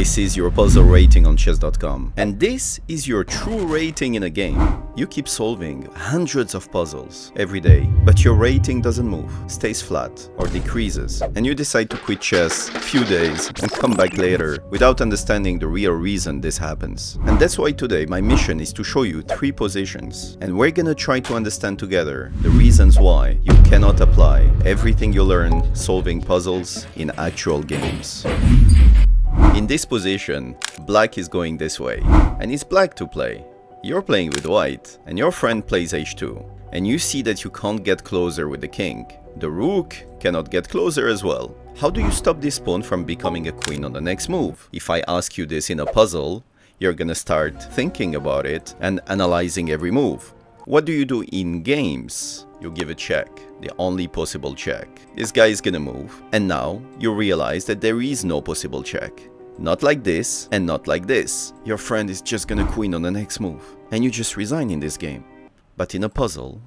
This is your puzzle rating on chess.com. And this is your true rating in a game. You keep solving hundreds of puzzles every day, but your rating doesn't move, stays flat, or decreases. And you decide to quit chess a few days and come back later without understanding the real reason this happens. And that's why today my mission is to show you 3 positions. And we're gonna try to understand together the reasons why you cannot apply everything you learn solving puzzles in actual games. In this position, black is going this way, and it's black to play. You're playing with white, and your friend plays h2, and you see that you can't get closer with the king. The rook cannot get closer as well. How do you stop this pawn from becoming a queen on the next move? If I ask you this in a puzzle, you're gonna start thinking about it and analyzing every move. What do you do in games? You give a check, the only possible check. This guy is gonna move, and now you realize that there is no possible check. Not like this, and not like this. Your friend is just gonna queen on the next move, and you just resign in this game. But in a puzzle,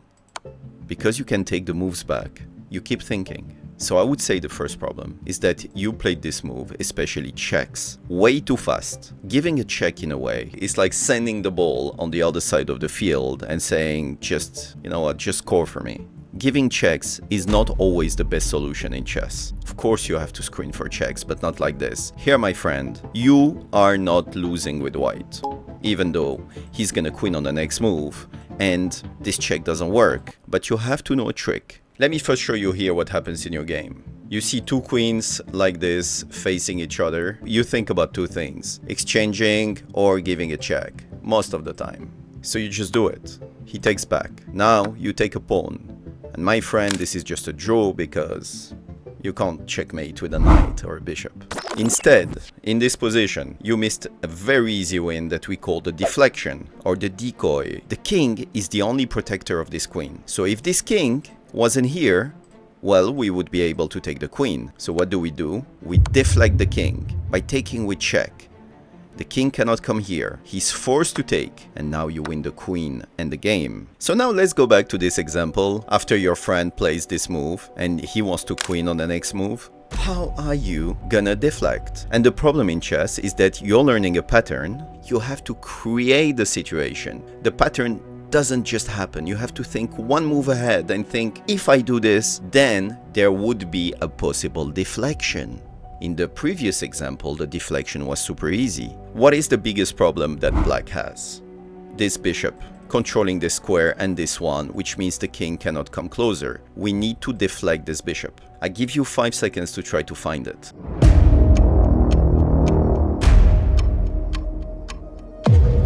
because you can take the moves back, you keep thinking. So I would say the first problem is that you played this move, especially checks, way too fast. Giving a check in a way is like sending the ball on the other side of the field and saying, just, you know what, just score for me. Giving checks is not always the best solution in chess. Of course you have to screen for checks, but not like this. Here, my friend, you are not losing with white, even though he's gonna queen on the next move, and this check doesn't work. But you have to know a trick. Let me first show you here what happens in your game. You see 2 queens like this facing each other. You think about 2 things, exchanging or giving a check, most of the time. So you just do it. He takes back. Now you take a pawn. And my friend, this is just a draw because you can't checkmate with a knight or a bishop. Instead, in this position, you missed a very easy win that we call the deflection or the decoy. The king is the only protector of this queen. So if this king wasn't here, well, we would be able to take the queen. So what do? We deflect the king by taking with check. The king cannot come here, he's forced to take, and now you win the queen and the game. So now let's go back to this example. After your friend plays this move and he wants to queen on the next move, how are you gonna deflect? And the problem in chess is that you're learning a pattern. You have to create the situation. The pattern doesn't just happen. You have to think 1 move ahead and think, if I do this, then there would be a possible deflection. In the previous example, the deflection was super easy. What is the biggest problem that black has? This bishop, controlling this square and this one, which means the king cannot come closer. We need to deflect this bishop. I give you 5 seconds to try to find it.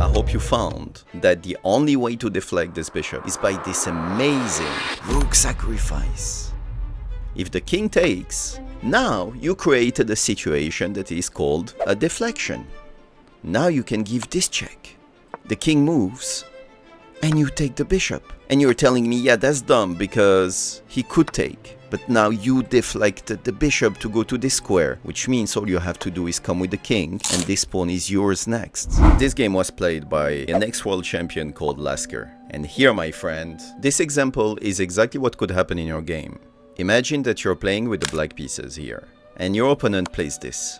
I hope you found that the only way to deflect this bishop is by this amazing rook sacrifice. If the king takes, now you created a situation that is called a deflection. Now you can give this check. The king moves, and you take the bishop. And you're telling me, yeah, that's dumb because he could take. But now you deflected the bishop to go to this square, which means all you have to do is come with the king, and this pawn is yours next. This game was played by an ex-world champion called Lasker. And here, my friend, this example is exactly what could happen in your game. Imagine that you're playing with the black pieces here, and your opponent plays this.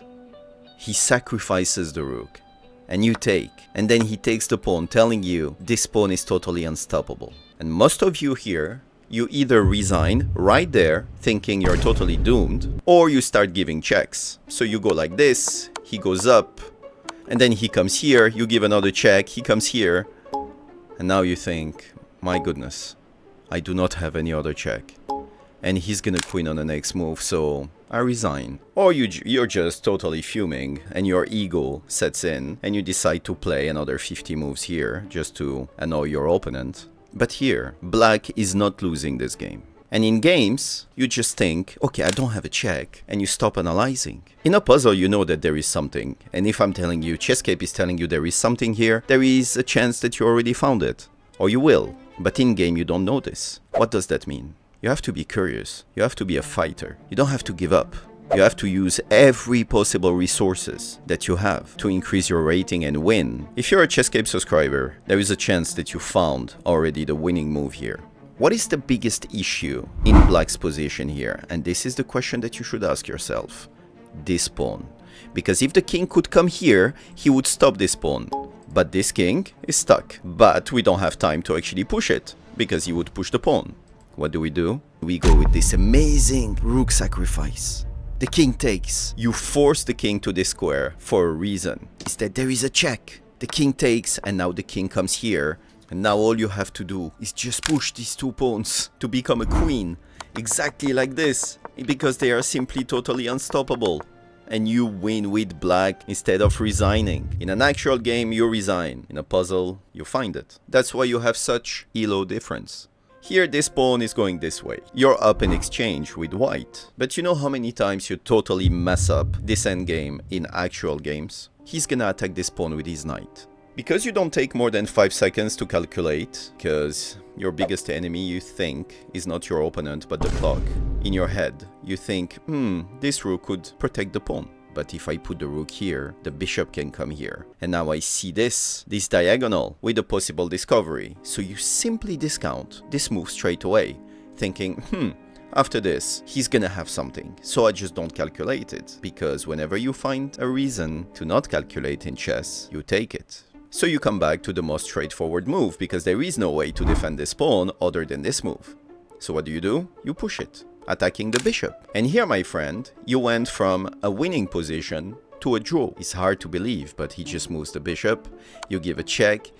He sacrifices the rook, and you take, and then he takes the pawn, telling you this pawn is totally unstoppable. And most of you here, you either resign right there, thinking you're totally doomed, or you start giving checks. So you go like this, he goes up, and then he comes here, you give another check, he comes here, and now you think, my goodness, I do not have any other check. And he's gonna queen on the next move, so I resign. Or you're just totally fuming and your ego sets in and you decide to play another 50 moves here just to annoy your opponent. But here, black is not losing this game. And in games, you just think, okay, I don't have a check, and you stop analyzing. In a puzzle, you know that there is something. And if I'm telling you, Chesscape is telling you there is something here, there is a chance that you already found it. Or you will. But in game, you don't know this. What does that mean? You have to be curious. You have to be a fighter. You don't have to give up. You have to use every possible resources that you have to increase your rating and win. If you're a Chesscape subscriber, there is a chance that you found already the winning move here. What is the biggest issue in black's position here? And this is the question that you should ask yourself. This pawn. because if the king could come here, he would stop this pawn. But this king is stuck. But we don't have time to actually push it, because he would push the pawn. What do? We go with this amazing rook sacrifice. The king takes. You force the king to this square for a reason. Is that there is a check. The king takes, and now the king comes here. And now all you have to do is just push these two pawns to become a queen. Exactly like this. Because they are simply totally unstoppable. And you win with black instead of resigning. In an actual game, you resign. In a puzzle, you find it. That's why you have such elo difference. Here, this pawn is going this way. You're up in exchange with white. But you know how many times you totally mess up this endgame in actual games? He's gonna attack this pawn with his knight. Because you don't take more than 5 seconds to calculate, because your biggest enemy, you think, is not your opponent but the clock. In your head, you think, this rook could protect the pawn. But if I put the rook here, the bishop can come here. And now I see this diagonal with a possible discovery. So you simply discount this move straight away, thinking, after this, he's gonna have something. So I just don't calculate it. Because whenever you find a reason to not calculate in chess, you take it. So you come back to the most straightforward move, because there is no way to defend this pawn other than this move. So what do? You push it, attacking the bishop. And here, my friend, you went from a winning position to a draw. It's hard to believe, but he just moves the bishop, you give a check,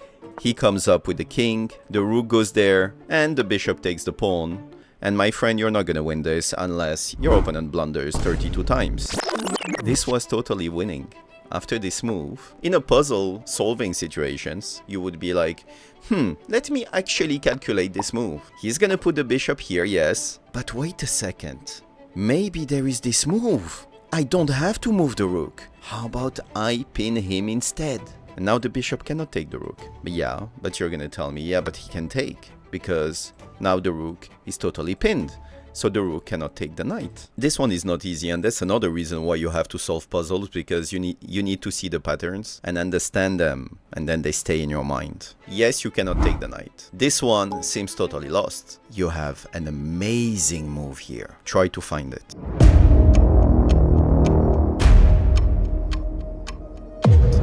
he comes up with the king, the rook goes there, and the bishop takes the pawn. And my friend, you're not gonna win this unless your opponent blunders 32 times. This was totally winning. After this move, in a puzzle solving situations, you would be like, let me actually calculate this move. He's gonna put the bishop here, yes, but wait a second. Maybe there is this move. I don't have to move the rook. How about I pin him instead? And now the bishop cannot take the rook. But you're gonna tell me, yeah, but he can take, because now the rook is totally pinned. So the rook cannot take the knight. This one is not easy, and that's another reason why you have to solve puzzles, because you need to see the patterns and understand them, and then they stay in your mind. Yes, you cannot take the knight. This one seems totally lost. You have an amazing move here. Try to find it.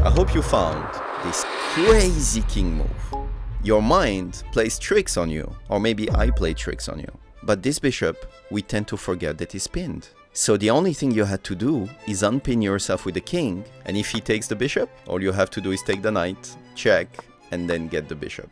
I hope you found this crazy king move. Your mind plays tricks on you, or maybe I play tricks on you. But this bishop, we tend to forget that he's pinned. So the only thing you had to do is unpin yourself with the king, and if he takes the bishop, all you have to do is take the knight, check, and then get the bishop.